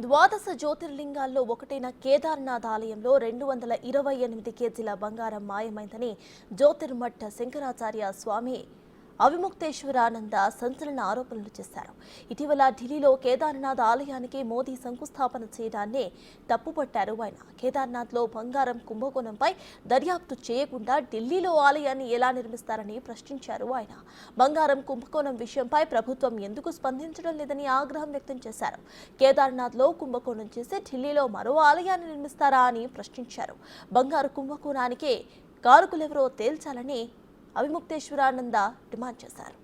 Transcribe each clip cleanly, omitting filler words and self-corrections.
ద్వాదశ జ్యోతిర్లింగాల్లో ఒకటైన కేదార్నాథ్ ఆలయంలో 228 కేజీల బంగారం మాయమైందని జ్యోతిర్మఠ్ శంకరాచార్య స్వామి అవిముక్తేశ్వరానంద సంచలన ఆరోపణలు చేశారు. ఇటీవల ఢిల్లీలో కేదార్నాథ్ ఆలయానికి మోదీ శంకుస్థాపన చేయడాన్ని తప్పుపట్టారు ఆయన. కేదార్నాథ్లో బంగారం కుంభకోణంపై దర్యాప్తు చేయకుండా ఢిల్లీలో ఆలయాన్ని ఎలా నిర్మిస్తారని ప్రశ్నించారు ఆయన. బంగారం కుంభకోణం విషయంపై ప్రభుత్వం ఎందుకు స్పందించడం లేదని ఆగ్రహం వ్యక్తం చేశారు. కేదార్నాథ్లో కుంభకోణం చేసి ఢిల్లీలో మరో ఆలయాన్ని నిర్మిస్తారా అని ప్రశ్నించారు. బంగారు కుంభకోణానికి కారకులెవరో తేల్చాలని అవిముక్తేశ్వరానంద డిమాండ్ చేశారు.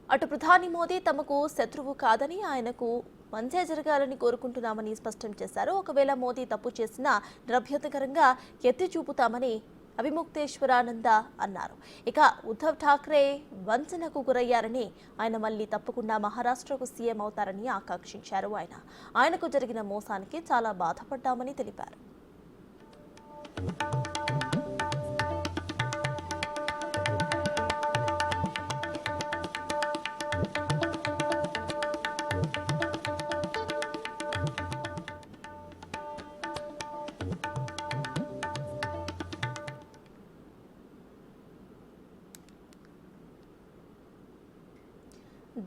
అటు ప్రధాని మోదీ తమకు శత్రువు కాదని ఆయనకు మంచే జరగాలని కోరుకుంటున్నామని స్పష్టం చేశారు. ఒకవేళ మోదీ తప్పు చేసినా నిరభ్యంతరంగా ఎత్తి చూపుతామని అవిముక్తేశ్వరానంద అన్నారు. ఇక ఉద్ధవ్ ఠాక్రే వంచనకు గురయ్యారని, ఆయన మళ్లీ తప్పకుండా మహారాష్ట్రకు సీఎం అవుతారని ఆకాంక్షించారు. ఆయనకు జరిగిన మోసానికి చాలా బాధపడ్డామని తెలిపారు.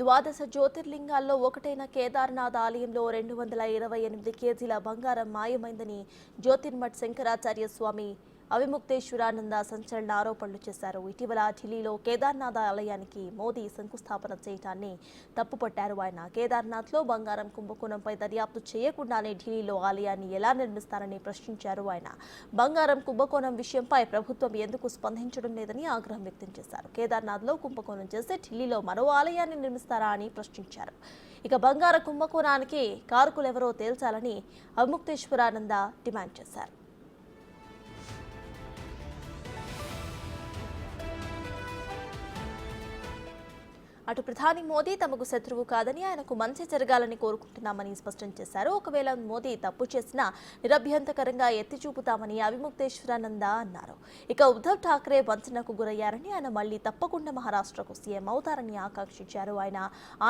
ద్వాదశ జ్యోతిర్లింగాల్లో ఒకటైన కేదార్నాథ్ ఆలయంలో 228 కేజీల బంగారం మాయమైందని జ్యోతిర్మఠ్ శంకరాచార్య స్వామి అవిముక్తేశ్వరానంద సంచలన ఆరోపణలు చేశారు. ఇటీవల ఢిల్లీలో కేదార్నాథ్ ఆలయానికి మోదీ శంకుస్థాపన చేయడాన్ని తప్పుపట్టారు ఆయన. కేదార్నాథ్లో బంగారం కుంభకోణంపై దర్యాప్తు చేయకుండానే ఢిల్లీలో ఆలయాన్ని ఎలా నిర్మిస్తారని ప్రశ్నించారు ఆయన. బంగారం కుంభకోణం విషయంపై ప్రభుత్వం ఎందుకు స్పందించడం లేదని ఆగ్రహం వ్యక్తం చేశారు. కేదార్నాథ్లో కుంభకోణం చేసి ఢిల్లీలో మరో ఆలయాన్ని నిర్మిస్తారా అని ప్రశ్నించారు. ఇక బంగార కుంభకోణానికి కారకులెవరో తేల్చాలని అవిముక్తేశ్వరానంద డిమాండ్ చేశారు. అటు ప్రధాని మోదీ తమకు శత్రువు కాదని, ఆయనకు మంచి జరగాలని కోరుకుంటున్నామని స్పష్టం చేశారు. ఒకవేళ మోదీ తప్పు చేసినా నిరభ్యంతరంగా ఎత్తి చూపుతామని అవిముక్తేశ్వరానంద అన్నారు. ఇక ఉద్ధవ్ ఠాక్రే వంచనకు గురయ్యారని, ఆయన మళ్లీ తప్పకుండా మహారాష్ట్రకు సీఎం అవుతారని ఆకాంక్షించారు.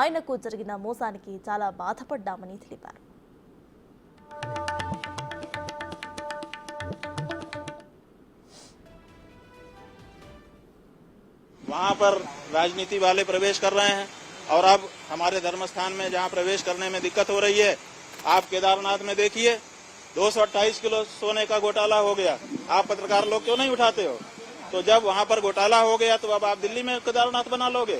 ఆయనకు జరిగిన మోసానికి చాలా బాధపడ్డామని తెలిపారు. वहाँ पर राजनीति वाले प्रवेश कर रहे हैं और अब हमारे धर्म स्थान में जहाँ प्रवेश करने में दिक्कत हो रही है, आप केदारनाथ में देखिए 228 किलो सोने का घोटाला हो गया। आप पत्रकार लोग क्यों नहीं उठाते हो? तो जब वहाँ पर घोटाला हो गया तो अब आप दिल्ली में केदारनाथ बना लोगे,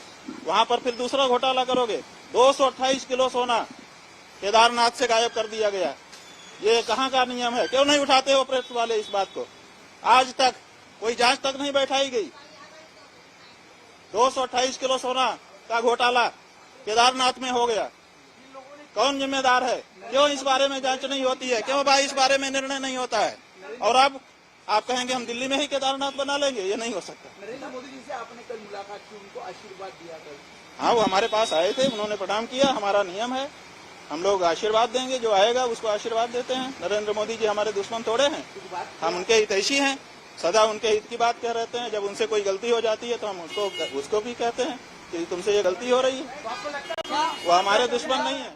वहाँ पर फिर दूसरा घोटाला करोगे। 228 किलो सोना केदारनाथ से गायब कर दिया गया। ये कहाँ का नियम है? क्यों नहीं उठाते हो प्रेस वाले इस बात को? आज तक कोई जांच तक नहीं बैठाई गई। 228 किलो सोना का घोटाला केदारनाथ में हो गया। कौन जिम्मेदार है? क्यों इस बारे में जांच नहीं होती है? क्यों भाई इस बारे में निर्णय नहीं होता है? और अब आप कहेंगे हम दिल्ली में ही केदारनाथ बना लेंगे, ये नहीं हो सकता। नरेंद्र मोदी जी से आपने कल मुलाकात की, उनको आशीर्वाद दिया कल? हाँ, वो हमारे पास आए थे, उन्होंने प्रणाम किया। हमारा नियम है, हम लोग आशीर्वाद देंगे, जो आएगा उसको आशीर्वाद देते हैं। नरेंद्र मोदी जी हमारे दुश्मन थोड़े हैं, हम उनके हितैषी हैं, सदा उनके हित की बात कह रहते हैं। जब उनसे कोई गलती हो जाती है तो हम उसको भी कहते हैं कि तुमसे ये गलती हो रही है। वो हमारे दुश्मन नहीं है।